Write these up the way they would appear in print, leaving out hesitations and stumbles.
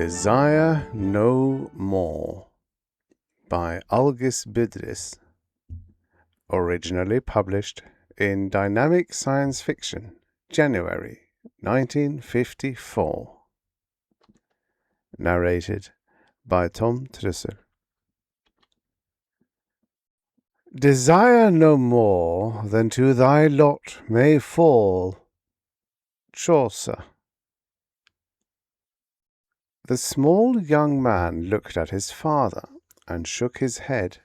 Desire No More by Algis Budrys, originally published in Dynamic Science Fiction, January 1954. Narrated by Trussel. Desire no more than to thy lot may fall. Chaucer. The small young man looked at his father and shook his head.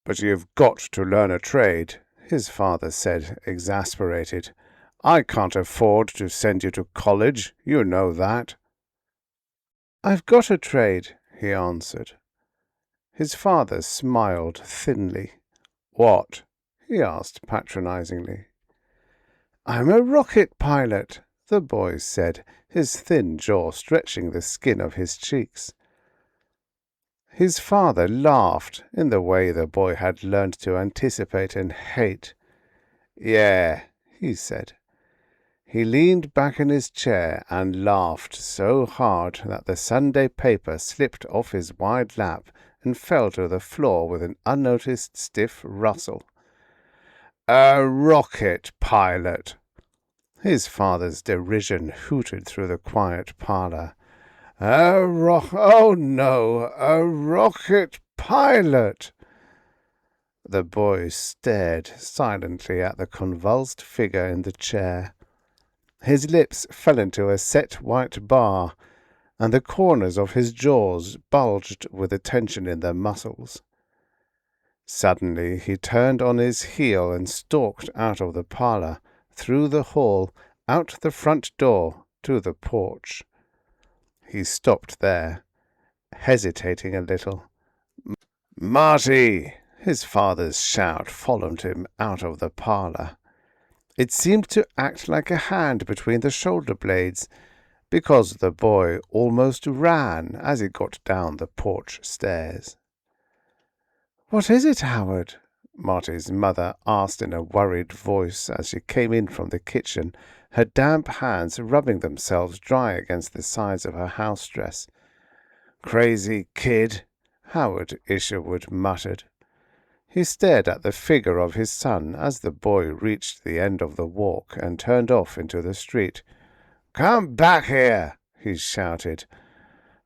"But you've got to learn a trade," his father said, exasperated. "I can't afford to send you to college, you know that." "I've got a trade," he answered. His father smiled thinly. "What?" he asked patronizingly. "I'm a rocket pilot," the boy said, his thin jaw stretching the skin of his cheeks. His father laughed in the way the boy had learned to anticipate and hate. "Yeah," he said. He leaned back in his chair and laughed so hard that the Sunday paper slipped off his wide lap and fell to the floor with an unnoticed stiff rustle. "A rocket pilot!" His father's derision hooted through the quiet parlor. Oh no, a rocket pilot!" The boy stared silently at the convulsed figure in the chair. His lips fell into a set white bar, and the corners of his jaws bulged with the tension in their muscles. Suddenly he turned on his heel and stalked out of the parlor, through the hall, out the front door, to the porch. He stopped there, hesitating a little. "Marty!" his father's shout followed him out of the parlor. It seemed to act like a hand between the shoulder blades, because the boy almost ran as he got down the porch stairs. "What is it, Howard?" Marty's mother asked in a worried voice as she came in from the kitchen, her damp hands rubbing themselves dry against the sides of her house dress. "Crazy kid," Howard Isherwood muttered. He stared at the figure of his son as the boy reached the end of the walk and turned off into the street. "Come back here!" he shouted.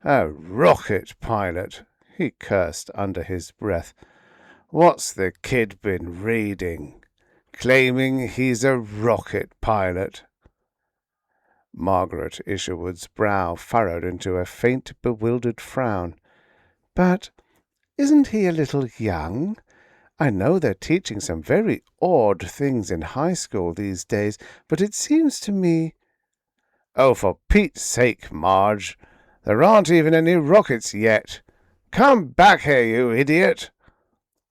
"A rocket pilot!" he cursed under his breath. "What's the kid been reading? Claiming he's a rocket pilot." Margaret Isherwood's brow furrowed into a faint, bewildered frown. "But isn't he a little young? I know they're teaching some very odd things in high school these days, but it seems to me—" "Oh, for Pete's sake, Marge! There aren't even any rockets yet. Come back here, you idiot!"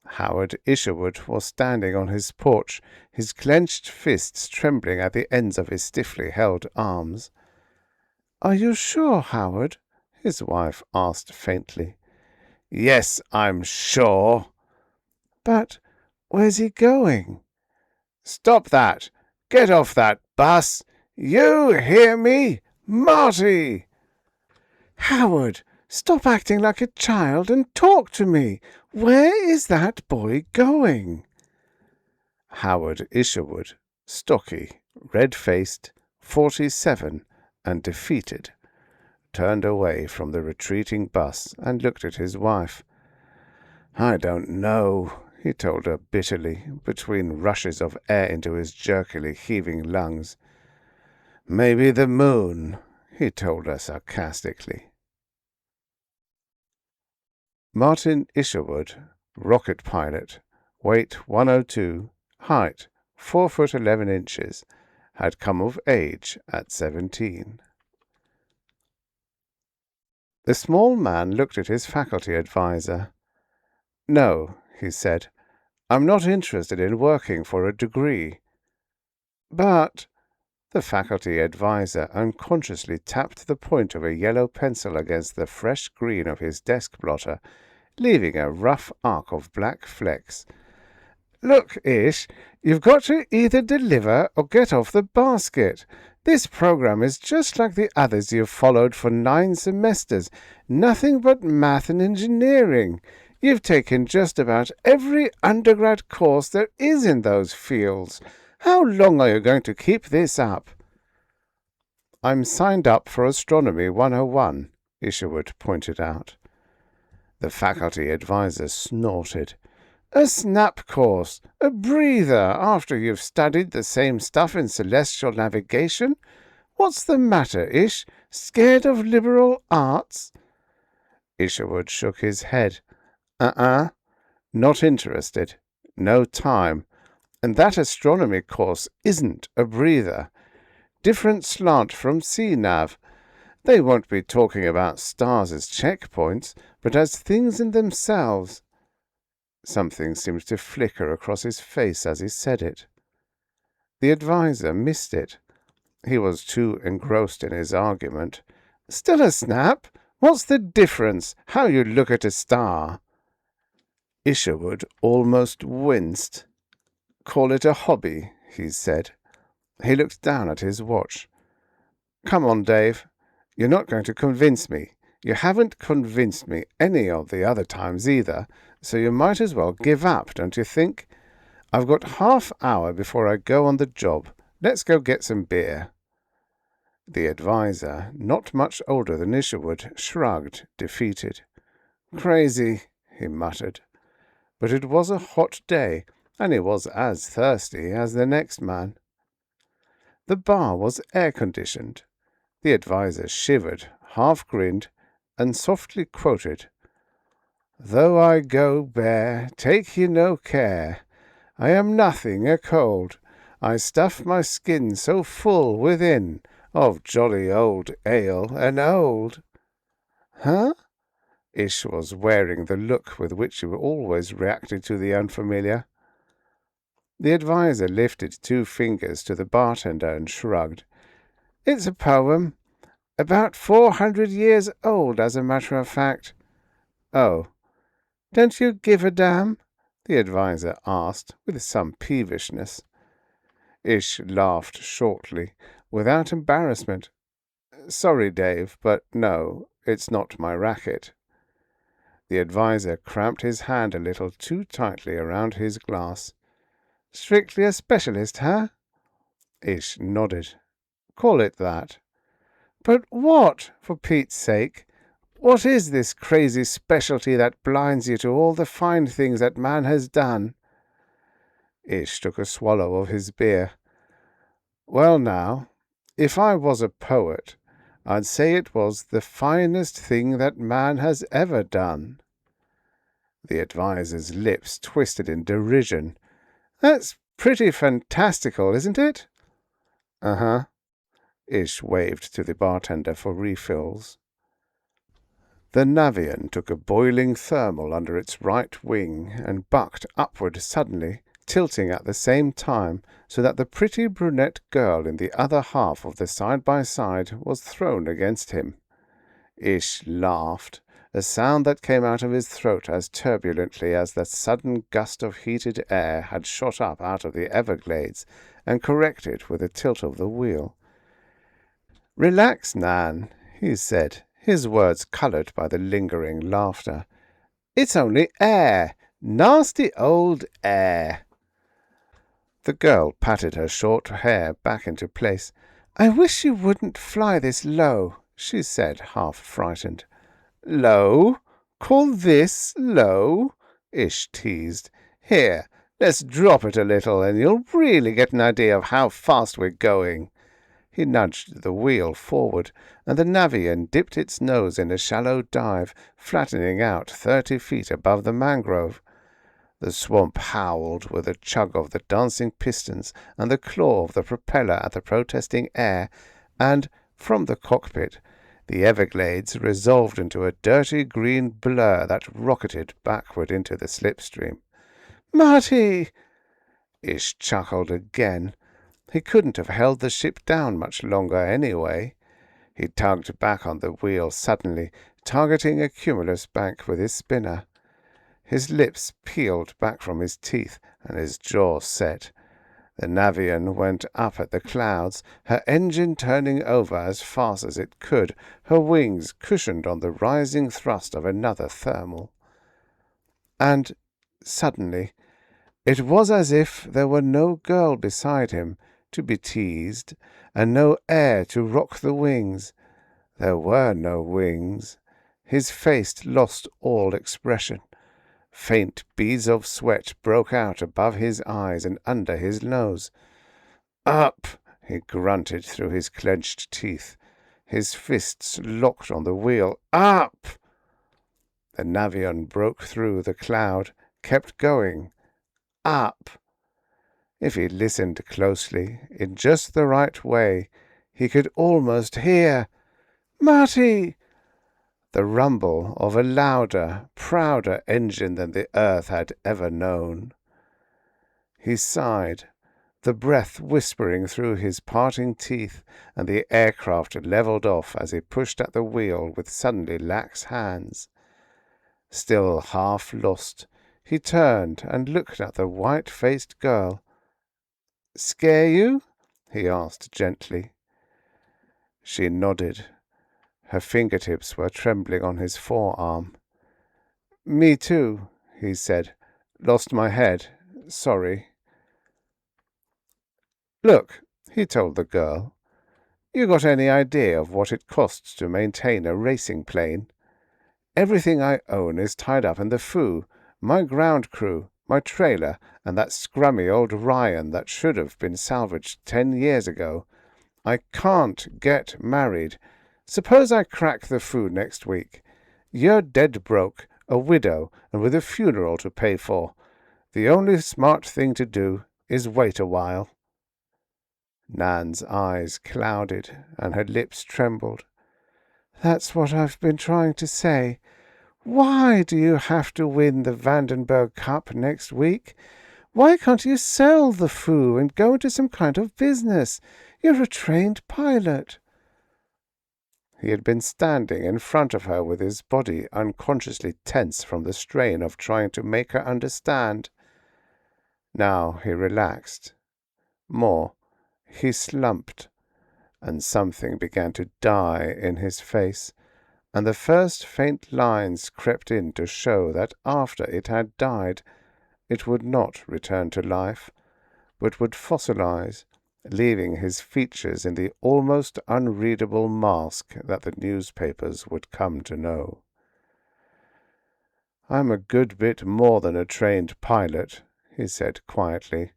Howard Isherwood was standing on his porch, his clenched fists trembling at the ends of his stiffly held arms. "Are you sure, Howard?" his wife asked faintly. "Yes, I'm sure." "But where's he going?" "Stop that! Get off that bus! You hear me? Marty!" "Howard, stop acting like a child and talk to me. Where is that boy going?" Howard Isherwood, stocky, red-faced, 47, and defeated, turned away from the retreating bus and looked at his wife. "I don't know," he told her bitterly, between rushes of air into his jerkily heaving lungs. "Maybe the moon," he told her sarcastically. Martin Isherwood, rocket pilot, weight 102, height 4 foot 11 inches, had come of age at 17. The small man looked at his faculty advisor. "No," he said, "I'm not interested in working for a degree." "But—" The faculty advisor unconsciously tapped the point of a yellow pencil against the fresh green of his desk blotter, leaving a rough arc of black flecks. "Look, Ish, you've got to either deliver or get off the basket. This program is just like the others you've followed for 9 semesters. Nothing but math and engineering. You've taken just about every undergrad course there is in those fields. How long are you going to keep this up?" "I'm signed up for Astronomy 101, Isherwood pointed out. The faculty advisor snorted. "A snap course, a breather, after you've studied the same stuff in celestial navigation? What's the matter, Ish? Scared of liberal arts?" Isherwood shook his head. Not interested. No time. And that astronomy course isn't a breather. Different slant from CNAV. They won't be talking about stars as checkpoints, but as things in themselves. Something seemed to flicker across his face as he said it. The advisor missed it. He was too engrossed in his argument. "Still a snap? What's the difference? How you look at a star?" Isherwood almost winced. "Call it a hobby," he said. He looked down at his watch. "Come on, Dave. You're not going to convince me. You haven't convinced me any of the other times either, so you might as well give up, don't you think? I've got half-hour before I go on the job. Let's go get some beer." The advisor, not much older than Isherwood, shrugged, defeated. "Crazy," he muttered. But it was a hot day, and he was as thirsty as the next man. The bar was air-conditioned. The advisor shivered, half-grinned, and softly quoted, "Though I go bare, take ye no care. I am nothing a-cold. I stuff my skin so full within of jolly old ale and old." "Huh?" Ish was wearing the look with which he always reacted to the unfamiliar. The advisor lifted 2 fingers to the bartender and shrugged. "It's a poem. About 400 years old, as a matter of fact." "Oh, don't you give a damn?" the advisor asked, with some peevishness. Ish laughed shortly, without embarrassment. "Sorry, Dave, but no, it's not my racket." The advisor cramped his hand a little too tightly around his glass. "Strictly a specialist, huh?" Ish nodded. "Call it that." "But what, for Pete's sake? What is this crazy specialty that blinds you to all the fine things that man has done?" Ish took a swallow of his beer. "Well now, if I was a poet, I'd say it was the finest thing that man has ever done." The advisor's lips twisted in derision. "That's pretty fantastical, isn't it?" "Uh-huh." Ish waved to the bartender for refills. The Navian took a boiling thermal under its right wing and bucked upward suddenly, tilting at the same time, so that the pretty brunette girl in the other half of the side-by-side was thrown against him. Ish laughed, a sound that came out of his throat as turbulently as the sudden gust of heated air had shot up out of the Everglades and corrected with a tilt of the wheel. "Relax, Nan," he said, his words coloured by the lingering laughter. "It's only air. Nasty old air." The girl patted her short hair back into place. "I wish you wouldn't fly this low," she said, half frightened. "Low? Call this low?" Ish teased. "Here, let's drop it a little, and you'll really get an idea of how fast we're going." He nudged the wheel forward, and the Navian dipped its nose in a shallow dive, flattening out 30 feet above the mangrove. The swamp howled with a chug of the dancing pistons and the claw of the propeller at the protesting air, and, from the cockpit, the Everglades resolved into a dirty green blur that rocketed backward into the slipstream. "Marty!" Ish chuckled again. He couldn't have held the ship down much longer anyway. He tugged back on the wheel suddenly, targeting a cumulus bank with his spinner. His lips peeled back from his teeth, and his jaw set. The Navian went up at the clouds, her engine turning over as fast as it could, her wings cushioned on the rising thrust of another thermal. And suddenly it was as if there were no girl beside him to be teased, and no air to rock the wings. There were no wings. His face lost all expression. Faint beads of sweat broke out above his eyes and under his nose. "Up!" he grunted through his clenched teeth, his fists locked on the wheel. "Up!" The Navion broke through the cloud, kept going. Up! If he listened closely, in just the right way, he could almost hear "Marty!" the rumble of a louder, prouder engine than the earth had ever known. He sighed, the breath whispering through his parting teeth, and the aircraft levelled off as he pushed at the wheel with suddenly lax hands. Still half lost, he turned and looked at the white-faced girl. "Scare you?" he asked gently. She nodded. Her fingertips were trembling on his forearm. "Me too," he said. "Lost my head. Sorry." "Look," he told the girl, "you got any idea of what it costs to maintain a racing plane? Everything I own is tied up in the foo, my ground crew, my trailer, and that scrummy old Ryan that should have been salvaged 10 years ago. I can't get married. Suppose I crack the foo next week. You're dead broke, a widow, and with a funeral to pay for. The only smart thing to do is wait a while." Nan's eyes clouded, and her lips trembled. "That's what I've been trying to say. Why do you have to win the Vandenberg Cup next week? Why can't you sell the foo and go into some kind of business? You're a trained pilot." He had been standing in front of her with his body unconsciously tense from the strain of trying to make her understand. Now he relaxed. More, he slumped, and something began to die in his face, and the first faint lines crept in to show that after it had died, it would not return to life, but would fossilize, leaving his features in the almost unreadable mask that the newspapers would come to know. "I'm a good bit more than a trained pilot," he said quietly.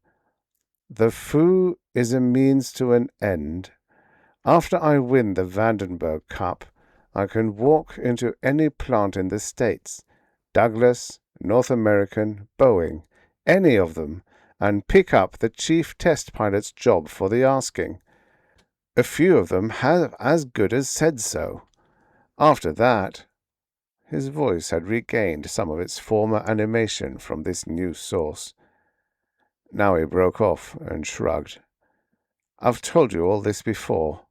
"The foo is a means to an end. After I win the Vandenberg Cup, I can walk into any plant in the States, Douglas, North American, Boeing, any of them, and pick up the chief test pilot's job for the asking. A few of them have as good as said so. After that—" His voice had regained some of its former animation from this new source. Now he broke off and shrugged. "I've told you all this before."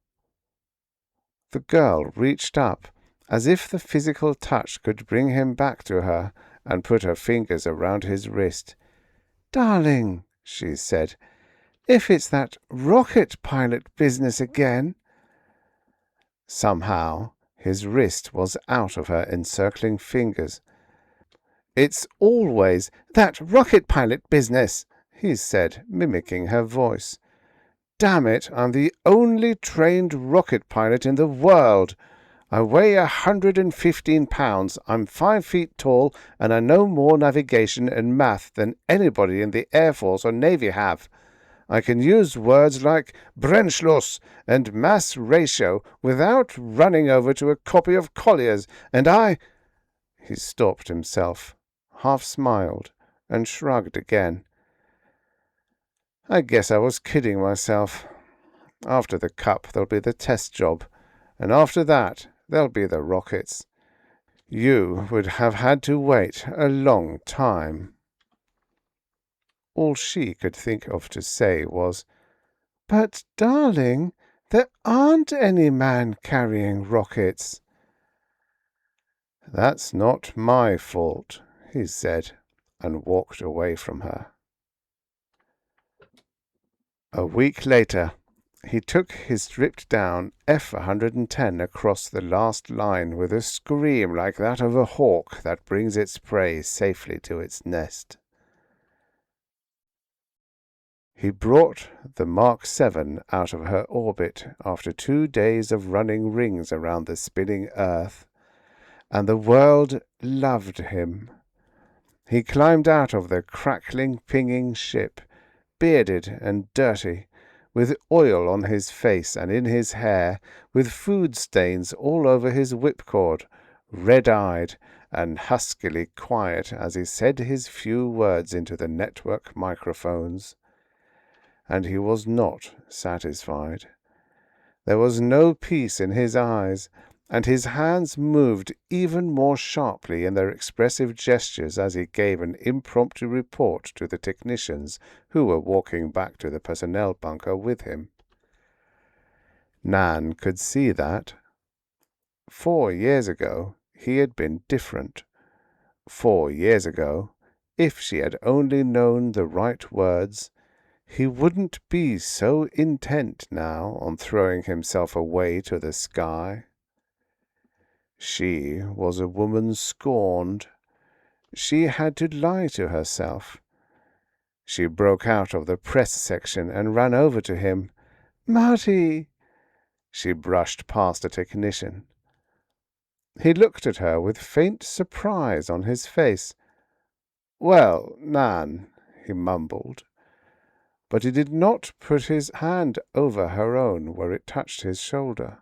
The girl reached up, as if the physical touch could bring him back to her, and put her fingers around his wrist. "Darling," she said, "if it's that rocket pilot business again—" Somehow his wrist was out of her encircling fingers. "It's always that rocket pilot business," he said, mimicking her voice. "Damn it, I'm the only trained rocket pilot in the world. I weigh 115 pounds, I'm 5 feet tall, and I know more navigation and math than anybody in the Air Force or Navy have. I can use words like Brennschluss and mass ratio without running over to a copy of Collier's, and I—" He stopped himself, half smiled, and shrugged again. "I guess I was kidding myself. After the Cup there'll be the test job, and after that there'll be the rockets. You would have had to wait a long time." All she could think of to say was, "But, darling, there aren't any man-carrying rockets." "That's not my fault," he said, and walked away from her. A week later, he took his stripped-down F-110 across the last line with a scream like that of a hawk that brings its prey safely to its nest. He brought the Mark 7 out of her orbit after 2 days of running rings around the spinning Earth, and the world loved him. He climbed out of the crackling, pinging ship, bearded and dirty, with oil on his face and in his hair, with food stains all over his whipcord, red-eyed and huskily quiet as he said his few words into the network microphones. And he was not satisfied. There was no peace in his eyes, and his hands moved even more sharply in their expressive gestures as he gave an impromptu report to the technicians who were walking back to the personnel bunker with him. Nan could see that. 4 years ago he had been different. 4 years ago, if she had only known the right words, he wouldn't be so intent now on throwing himself away to the sky. She was a woman scorned. She had to lie to herself. She broke out of the press section and ran over to him. "Marty!" She brushed past a technician. He looked at her with faint surprise on his face. "Well, Nan," he mumbled. But he did not put his hand over her own where it touched his shoulder.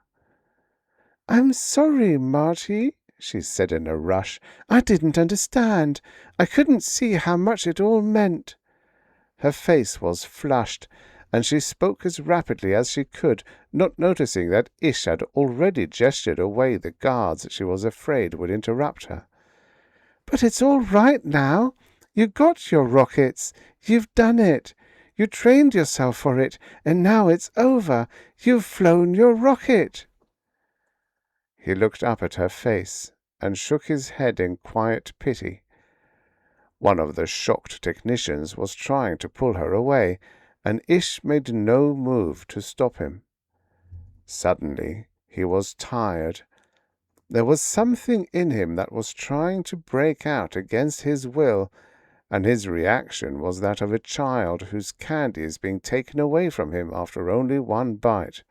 "I'm sorry, Marty," she said in a rush. "I didn't understand. I couldn't see how much it all meant." Her face was flushed, and she spoke as rapidly as she could, not noticing that Ish had already gestured away the guards she was afraid would interrupt her. "But it's all right now. You got your rockets. You've done it. You trained yourself for it, and now it's over. You've flown your rocket." He looked up at her face and shook his head in quiet pity. One of the shocked technicians was trying to pull her away, and Ish made no move to stop him. Suddenly he was tired. There was something in him that was trying to break out against his will, and his reaction was that of a child whose candy is being taken away from him after only one bite.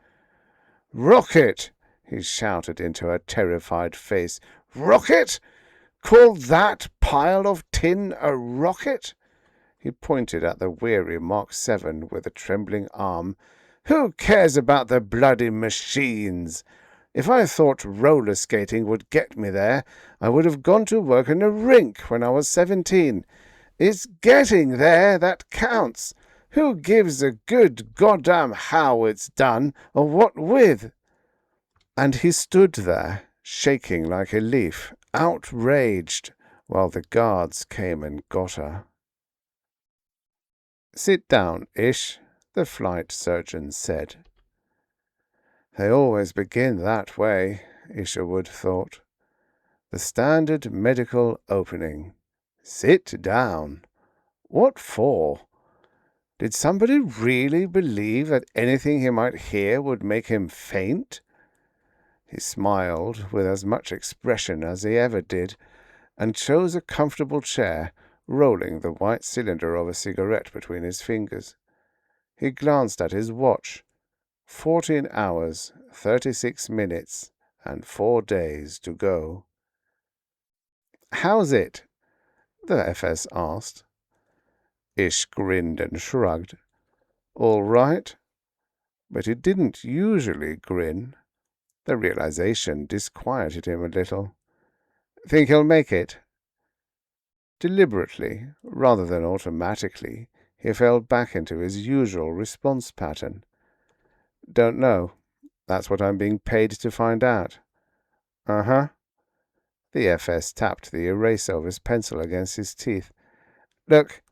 "Rocket!" he shouted into her terrified face. "Rocket? Call that pile of tin a rocket?" He pointed at the weary Mark 7 with a trembling arm. "Who cares about the bloody machines? If I thought roller skating would get me there, I would have gone to work in a rink when I was 17. It's getting there that counts. Who gives a good goddamn how it's done, or what with?" And he stood there, shaking like a leaf, outraged, while the guards came and got her. "Sit down, Ish," the flight surgeon said. They always begin that way, Isherwood thought. The standard medical opening. Sit down. What for? Did somebody really believe that anything he might hear would make him faint? He smiled with as much expression as he ever did, and chose a comfortable chair, rolling the white cylinder of a cigarette between his fingers. He glanced at his watch. 14 hours, 36 minutes, and 4 days to go. "How's it?" the FS asked. Ish grinned and shrugged. "All right." But he didn't usually grin. The realization disquieted him a little. "Think he'll make it?" Deliberately, rather than automatically, he fell back into his usual response pattern. "Don't know. That's what I'm being paid to find out." "Uh-huh." The FS tapped the eraser of his pencil against his teeth. "Look,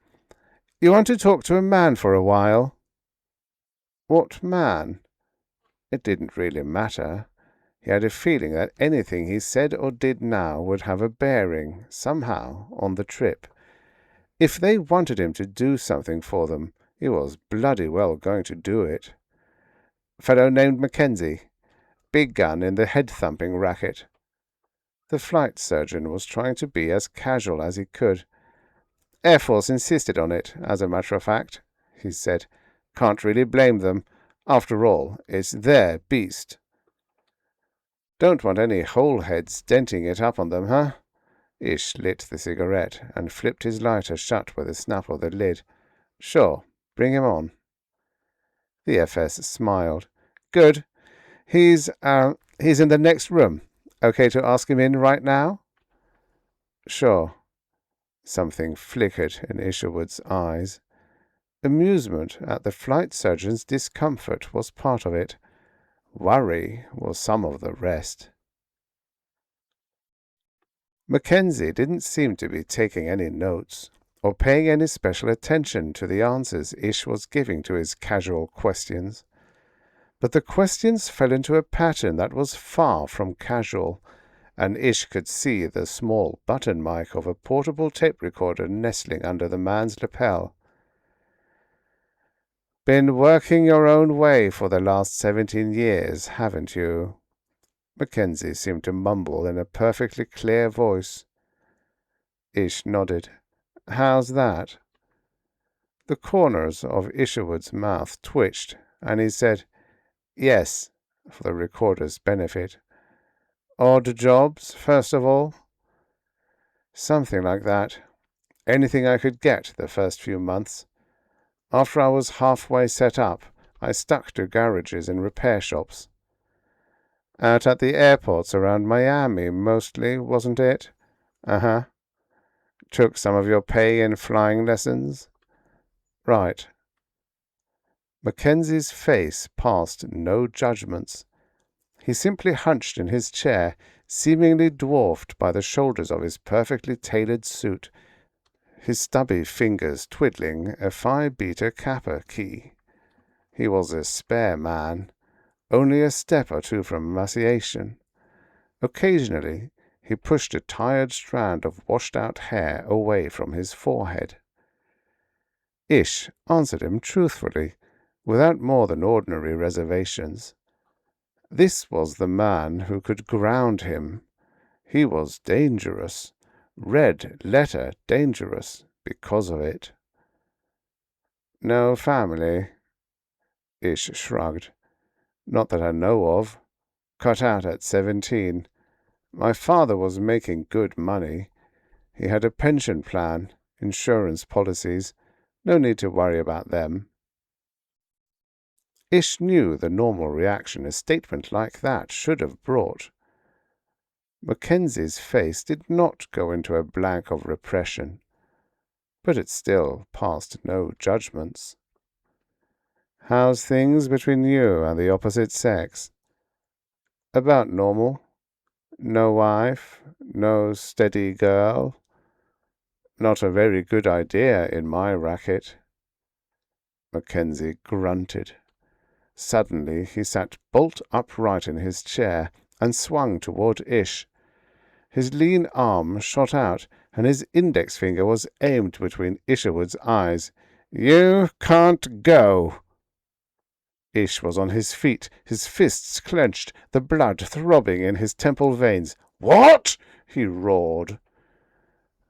you want to talk to a man for a while?" What man? It didn't really matter. He had a feeling that anything he said or did now would have a bearing, somehow, on the trip. If they wanted him to do something for them, He was bloody well going to do it. Fellow named Mackenzie. Big gun in the head-thumping racket. The flight surgeon was trying to be as casual as he could. Air Force insisted on it, as a matter of fact, he said. Can't really blame them. After all, it's their beast. Don't want any hole-heads denting it up on them, huh? Ish lit the cigarette and flipped his lighter shut with a snap of the lid. Sure, bring him on. The FS smiled. Good. He's in the next room. Okay to ask him in right now? Sure. Something flickered in Isherwood's eyes. Amusement at the flight surgeon's discomfort was part of it. Worry was some of the rest. Mackenzie didn't seem to be taking any notes, or paying any special attention to the answers Ish was giving to his casual questions. But the questions fell into a pattern that was far from casual, and Ish could see the small button mic of a portable tape recorder nestling under the man's lapel. Been working your own way for the last 17 years, haven't you? Mackenzie seemed to mumble in a perfectly clear voice. Ish nodded. How's that? The corners of Isherwood's mouth twitched, and he said, Yes, for the recorder's benefit. Odd jobs, first of all? Something like that. Anything I could get the first few months. After I was halfway set up, I stuck to garages and repair shops. Out at the airports around Miami, mostly, wasn't it? Uh-huh. Took some of your pay in flying lessons? Right. Mackenzie's face passed no judgments. He simply hunched in his chair, seemingly dwarfed by the shoulders of his perfectly tailored suit, his stubby fingers twiddling a Phi Beta Kappa key. He was a spare man, only a step or two from emaciation. Occasionally he pushed a tired strand of washed-out hair away from his forehead. Ish answered him truthfully, without more than ordinary reservations. This was the man who could ground him. He was dangerous, red-letter dangerous, because of it. No family? Ish shrugged. Not that I know of. Cut out at 17. My father was making good money. He had a pension plan, insurance policies. No need to worry about them. Ish knew the normal reaction a statement like that should have brought. Mackenzie's face did not go into a blank of repression, but it still passed no judgments. How's things between you and the opposite sex? About normal. No wife, no steady girl. Not a very good idea in my racket. Mackenzie grunted. Suddenly he sat bolt upright in his chair and swung toward Ish. His lean arm shot out, and his index finger was aimed between Isherwood's eyes. You can't go! Ish was on his feet, his fists clenched, the blood throbbing in his temple veins. What? He roared.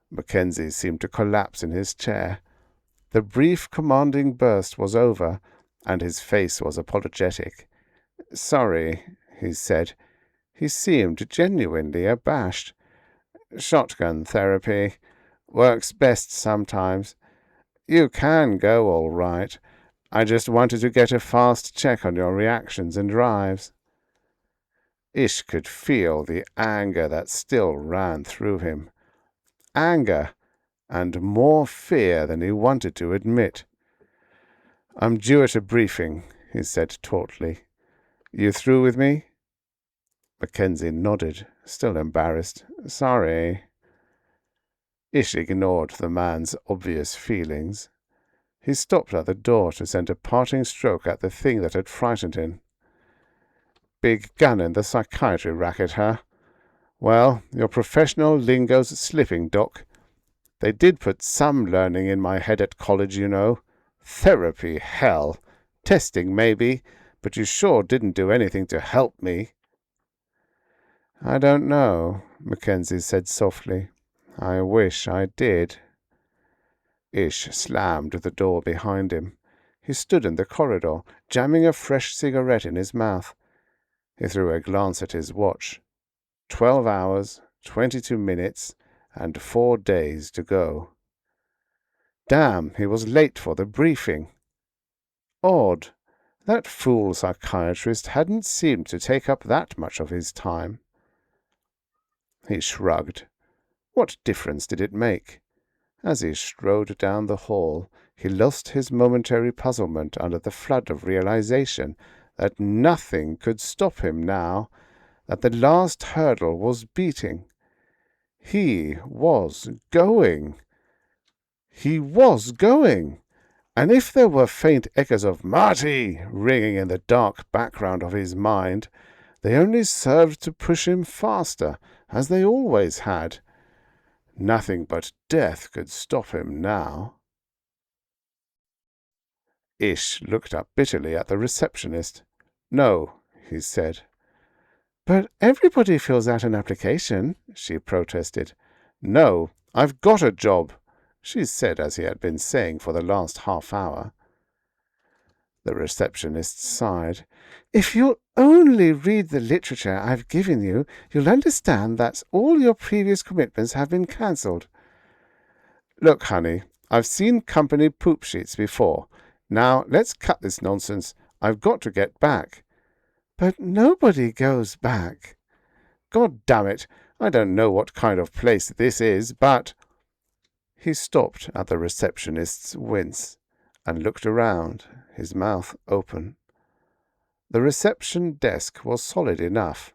Mackenzie seemed to collapse in his chair. The brief commanding burst was over, and his face was apologetic. Sorry, he said. He seemed genuinely abashed. Shotgun therapy. Works best sometimes. You can go all right. I just wanted to get a fast check on your reactions and drives. Ish could feel the anger that still ran through him. Anger, and more fear than he wanted to admit. I'm due at a briefing, he said tautly. You through with me? Mackenzie nodded, still embarrassed. Sorry. Ish ignored the man's obvious feelings. He stopped at the door to send a parting stroke at the thing that had frightened him. Big gun in the psychiatry racket, huh? Well, your professional lingo's slipping, Doc. They did put some learning in my head at college, you know. Therapy, hell. Testing, maybe, but you sure didn't do anything to help me. I don't know, Mackenzie said softly. I wish I did. Ish slammed the door behind him. He stood in the corridor, jamming a fresh cigarette in his mouth. He threw a glance at his watch. 12 hours, 22 minutes, and 4 days to go. Damn, he was late for the briefing. Odd. That fool psychiatrist hadn't seemed to take up that much of his time. He shrugged. What difference did it make? As he strode down the hall, he lost his momentary puzzlement under the flood of realization that nothing could stop him now, that the last hurdle was beating. He was going. He was going. And if there were faint echoes of "Marty" ringing in the dark background of his mind, they only served to push him faster, as they always had. Nothing but death could stop him now. Ish looked up bitterly at the receptionist. "No," he said. "But everybody fills out an application," she protested. "No, I've got a job," she said, as he had been saying for the last half hour. The receptionist sighed. "If you'll only read the literature I've given you, you'll understand that all your previous commitments have been cancelled." "Look, honey, I've seen company poop sheets before. Now, let's cut this nonsense. I've got to get back." "But nobody goes back." "God damn it, I don't know what kind of place this is, but—" He stopped at the receptionist's wince and looked around, his mouth open. The reception desk was solid enough.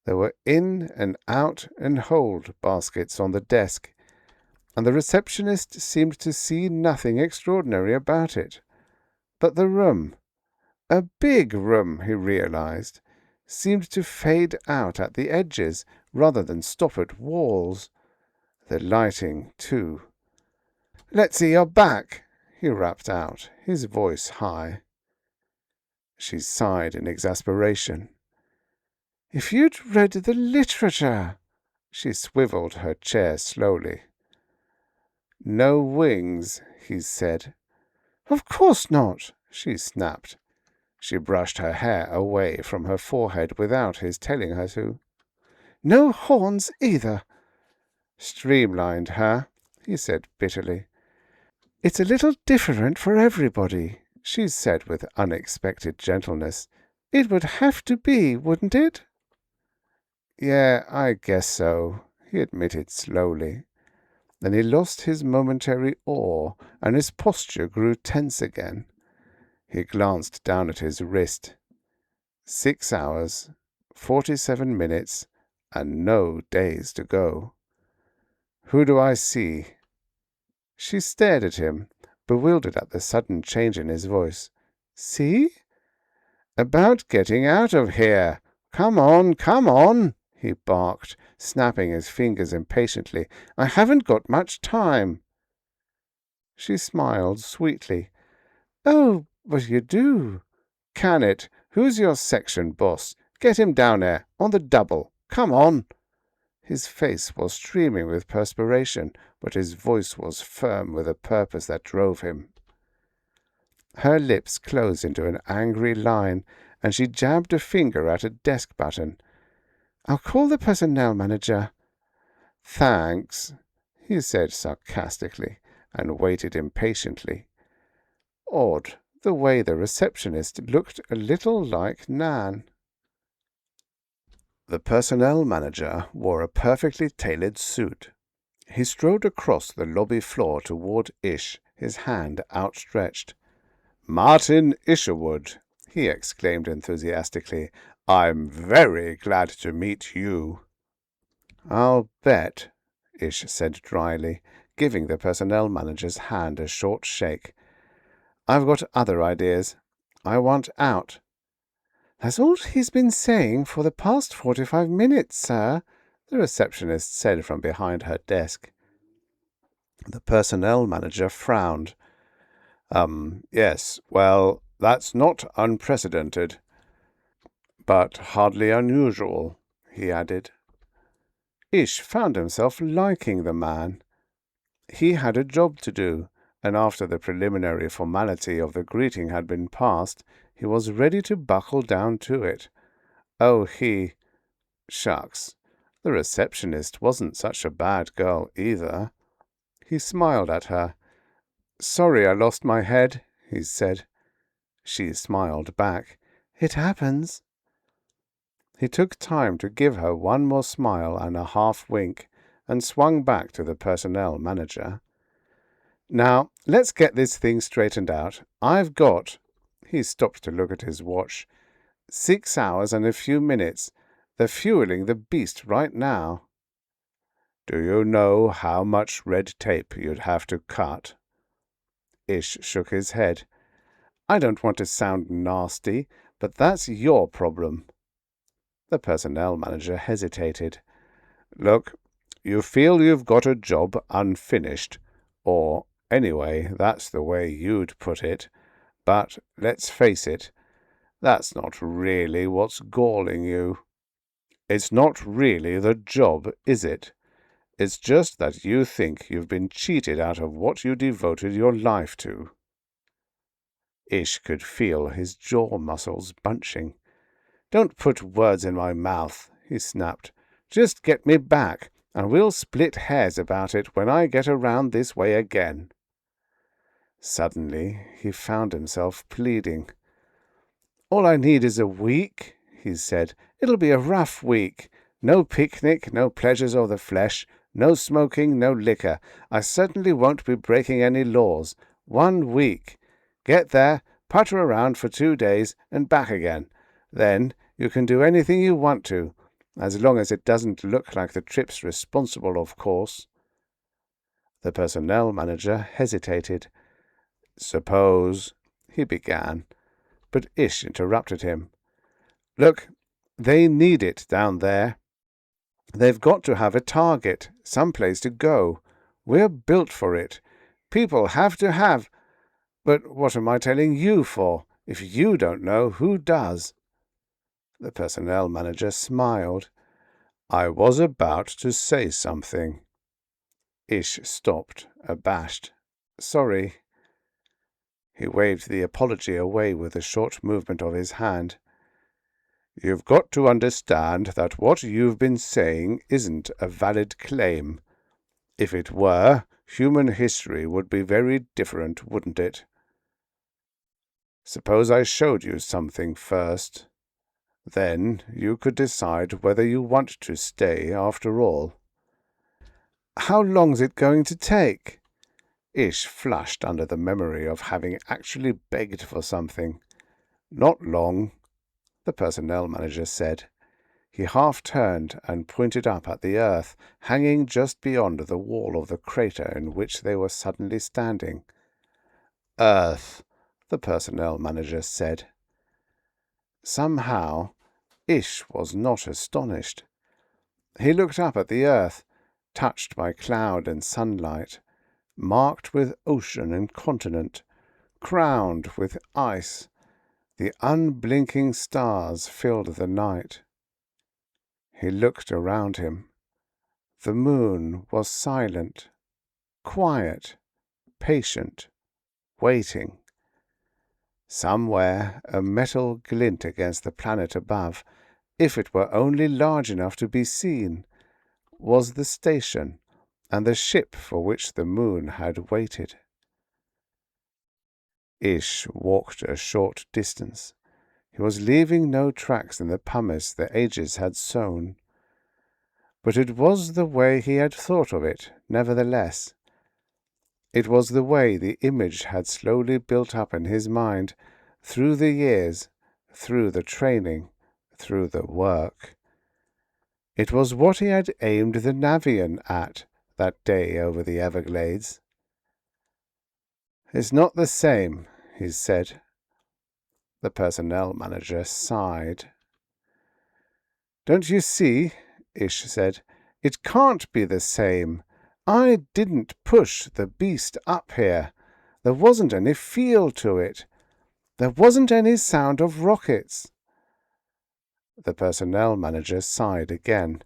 There were in and out and hold baskets on the desk, and the receptionist seemed to see nothing extraordinary about it. But the room, a big room, he realized, seemed to fade out at the edges rather than stop at walls. The lighting, too. "Let's see your back," he rapped out, his voice high. She sighed in exasperation. "If you'd read the literature—" She swiveled her chair slowly. "No wings," he said. "Of course not," she snapped. She brushed her hair away from her forehead without his telling her to. "No horns either." "Streamlined, huh?" he said bitterly. "It's a little different for everybody," she said with unexpected gentleness. "It would have to be, wouldn't it?" "Yeah, I guess so," he admitted slowly. Then he lost his momentary awe, and his posture grew tense again. He glanced down at his wrist. 6 hours, 47 minutes, and no days to go. "Who do I see?" She stared at him, bewildered at the sudden change in his voice. "See?" "About getting out of here. Come on, he barked, snapping his fingers impatiently. "I haven't got much time." She smiled sweetly. "Oh, but you do." "Can it? Who's your section boss? Get him down there, on the double. Come on." His face was streaming with perspiration, but his voice was firm with a purpose that drove him. Her lips closed into an angry line, and she jabbed a finger at a desk button. "I'll call the personnel manager." "Thanks," he said sarcastically, and waited impatiently. Odd, the way the receptionist looked a little like Nan. The personnel manager wore a perfectly tailored suit. He strode across the lobby floor toward Ish, his hand outstretched. "Martin Isherwood," he exclaimed enthusiastically. "I'm very glad to meet you." "I'll bet," Ish said dryly, giving the personnel manager's hand a short shake. "I've got other ideas. I want out." "That's all he's been saying for the past 45 minutes, sir," the receptionist said from behind her desk. The personnel manager frowned. Yes, well, that's not unprecedented, but hardly unusual, he added. Ish found himself liking the man. He had a job to do, and after the preliminary formality of the greeting had been passed, he was ready to buckle down to it. Oh, shucks, the receptionist wasn't such a bad girl either. He smiled at her. "Sorry I lost my head," he said. She smiled back. "It happens." He took time to give her one more smile and a half-wink, and swung back to the personnel manager. "Now, let's get this thing straightened out. I've got—" He stopped to look at his watch. 6 hours and a few minutes. They're fueling the beast right now. "Do you know how much red tape you'd have to cut?" Ish shook his head. "I don't want to sound nasty, but that's your problem." The personnel manager hesitated. "Look, you feel you've got a job unfinished, or anyway, that's the way you'd put it. But let's face it, that's not really what's galling you. It's not really the job, is it? It's just that you think you've been cheated out of what you devoted your life to." Ish could feel his jaw muscles bunching. "Don't put words in my mouth," he snapped. "Just get me back, and we'll split hairs about it when I get around this way again." Suddenly he found himself pleading. "All I need is a week," he said. "It'll be a rough week. No picnic, no pleasures of the flesh, no smoking, no liquor. I certainly won't be breaking any laws. 1 week. Get there, putter around for 2 days, and back again. Then you can do anything you want to, as long as it doesn't look like the trip's responsible, of course." The personnel manager hesitated. "Suppose—" he began, but Ish interrupted him. "Look, they need it down there. They've got to have a target, some place to go. We're built for it. People have to have— But what am I telling you for? If you don't know, who does?" The personnel manager smiled. "I was about to say something." Ish stopped, abashed. "Sorry." He waved the apology away with a short movement of his hand. "You've got to understand that what you've been saying isn't a valid claim. If it were, human history would be very different, wouldn't it? Suppose I showed you something first. Then you could decide whether you want to stay after all." "How long's it going to take?" Ish flushed under the memory of having actually begged for something. "Not long," the personnel manager said. He half turned and pointed up at the earth, hanging just beyond the wall of the crater in which they were suddenly standing. "Earth," the personnel manager said. Somehow, Ish was not astonished. He looked up at the earth, touched by cloud and sunlight, marked with ocean and continent, crowned with ice. The unblinking stars filled the night. He looked around him. The moon was silent, quiet, patient, waiting. Somewhere a metal glint against the planet above, if it were only large enough to be seen, was the station and the ship for which the moon had waited. Ish walked a short distance. He was leaving no tracks in the pumice the ages had sown. But it was the way he had thought of it, nevertheless. It was the way the image had slowly built up in his mind, through the years, through the training, through the work. It was what he had aimed the Navian at that day over the Everglades. "It's not the same," he said. The personnel manager sighed. "Don't you see?" Ish said. "It can't be the same. I didn't push the beast up here. There wasn't any feel to it. There wasn't any sound of rockets. The personnel manager sighed again.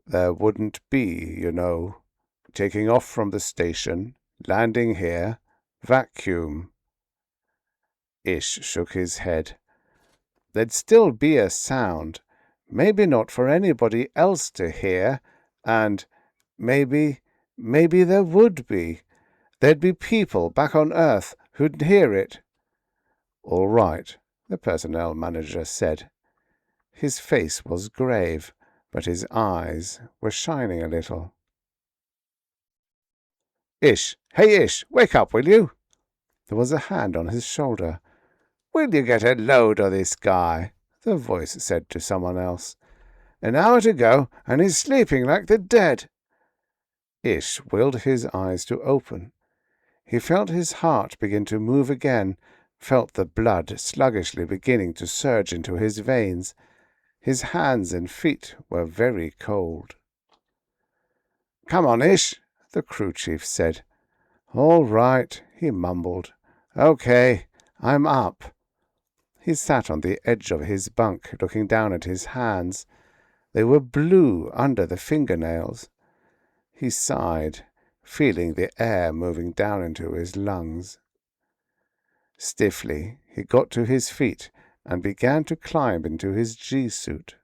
There wouldn't be, you know. Taking off from the station, landing here, vacuum. Ish shook his head. There'd still be a sound, maybe not for anybody else to hear, and maybe there would be. There'd be people back on Earth who'd hear it. All right, the personnel manager said. His face was grave, but his eyes were shining a little. Ish, hey Ish, wake up, will you? There was a hand on his shoulder. Will you get a load of this guy? The voice said to someone else. An hour to go, and he's sleeping like the dead. Ish willed his eyes to open. He felt his heart begin to move again, felt the blood sluggishly beginning to surge into his veins. His hands and feet were very cold. Come on, Ish, the crew chief said. All right, he mumbled. Okay, I'm up. He sat on the edge of his bunk, looking down at his hands. They were blue under the fingernails. He sighed, feeling the air moving down into his lungs. Stiffly, he got to his feet and began to climb into his G-suit.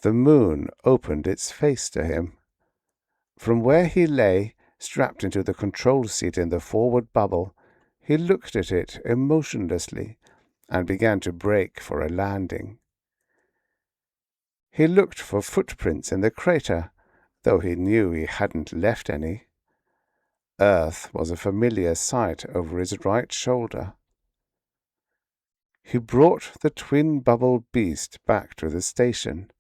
The moon opened its face to him. From where he lay, strapped into the control seat in the forward bubble, he looked at it emotionlessly and began to brake for a landing. He looked for footprints in the crater, though he knew he hadn't left any. Earth was a familiar sight over his right shoulder. He brought the twin-bubble beast back to the station.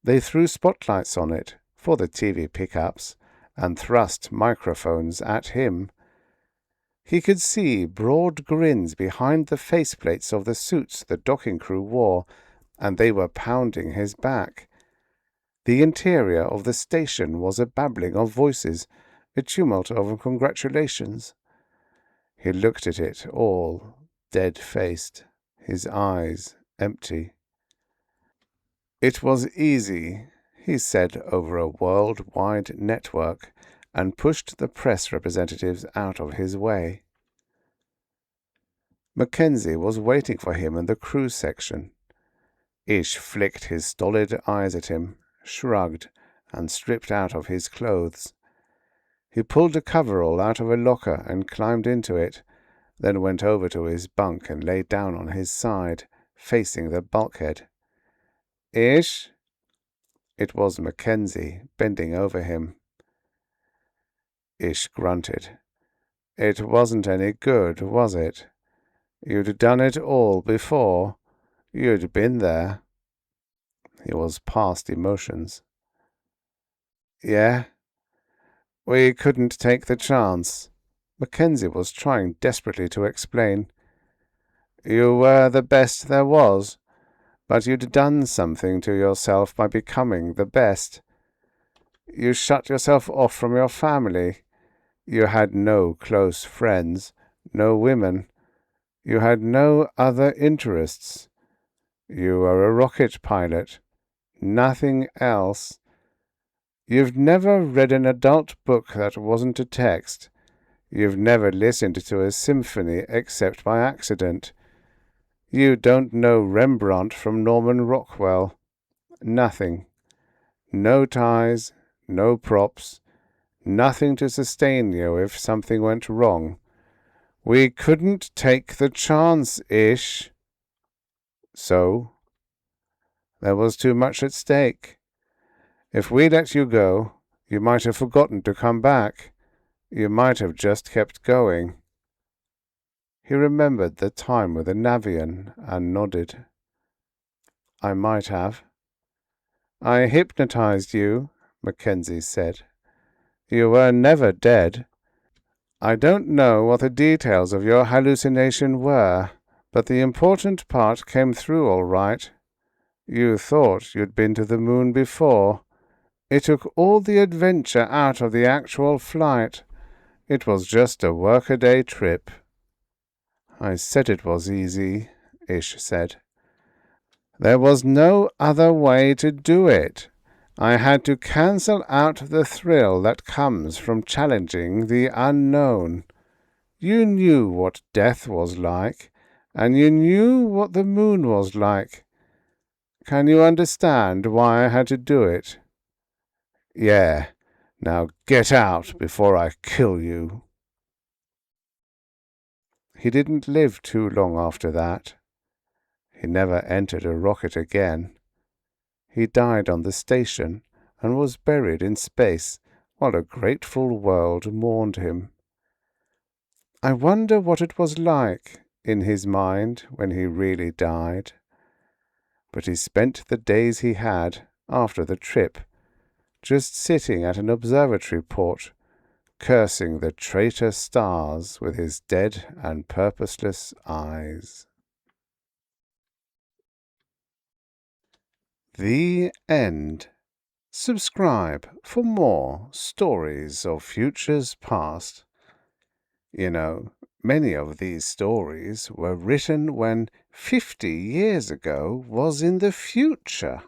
They threw spotlights on it for the TV pickups and thrust microphones at him. He could see broad grins behind the faceplates of the suits the docking crew wore, and they were pounding his back. The interior of the station was a babbling of voices, a tumult of congratulations. He looked at it all, dead-faced, his eyes empty. It was easy, he said over a worldwide network, and pushed the press representatives out of his way. Mackenzie was waiting for him in the crew section. Ish flicked his stolid eyes at him, shrugged, and stripped out of his clothes. He pulled a coverall out of a locker and climbed into it, then went over to his bunk and lay down on his side, facing the bulkhead. Ish? It was Mackenzie, bending over him. Ish grunted. It wasn't any good, was it? You'd done it all before. You'd been there. He was past emotions. Yeah? We couldn't take the chance. Mackenzie was trying desperately to explain. You were the best there was, but you'd done something to yourself by becoming the best. You shut yourself off from your family. You had no close friends, no women. You had no other interests. You were a rocket pilot. Nothing else. You've never read an adult book that wasn't a text. You've never listened to a symphony except by accident. You don't know Rembrandt from Norman Rockwell. Nothing. No ties, no props, nothing to sustain you if something went wrong. We couldn't take the chance, Ish. So? There was too much at stake. If we let you go, you might have forgotten to come back. You might have just kept going. He remembered the time with the Navian and nodded. I might have. I hypnotized you, Mackenzie said. You were never dead. I don't know what the details of your hallucination were, but the important part came through all right. You thought you'd been to the moon before. It took all the adventure out of the actual flight. It was just a workaday trip." "I said it was easy," Ish said. "There was no other way to do it. I had to cancel out the thrill that comes from challenging the unknown. You knew what death was like, and you knew what the moon was like. Can you understand why I had to do it?" "Yeah. Now get out before I kill you." He didn't live too long after that. He never entered a rocket again. He died on the station and was buried in space while a grateful world mourned him. I wonder what it was like in his mind when he really died. But he spent the days he had after the trip just sitting at an observatory port, cursing the traitor stars with his dead and purposeless eyes. The end. Subscribe for more stories of futures past. You know, many of these stories were written when 50 years ago was in the future.